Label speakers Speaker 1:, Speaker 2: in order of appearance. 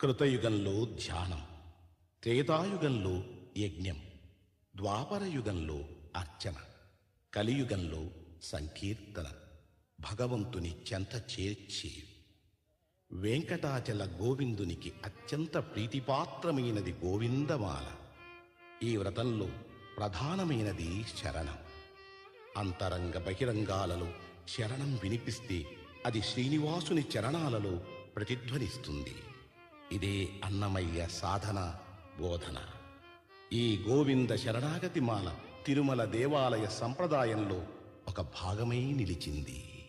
Speaker 1: కృతయుగంలో ధ్యానం, త్రేతాయుగంలో యజ్ఞం, ద్వాపరయుగంలో అర్చన, కలియుగంలో సంకీర్తన, భగవంతుని చెంత చేర్చి వెంకటాచల గోవిందునికి అత్యంత ప్రీతిపాత్రమైనది గోవిందమాల. ఈ వ్రతంలో ప్రధానమైనది శరణం. అంతరంగ బహిరంగాలలో శరణం వినిపిస్తే అది శ్రీనివాసుని చరణాలలో ప్రతిధ్వనిస్తుంది. ఇదే అన్నమయ్య సాధన బోధన. ఈ గోవింద శరణాగతి మాల తిరుమల దేవాలయ సంప్రదాయంలో ఒక భాగమై నిలిచింది.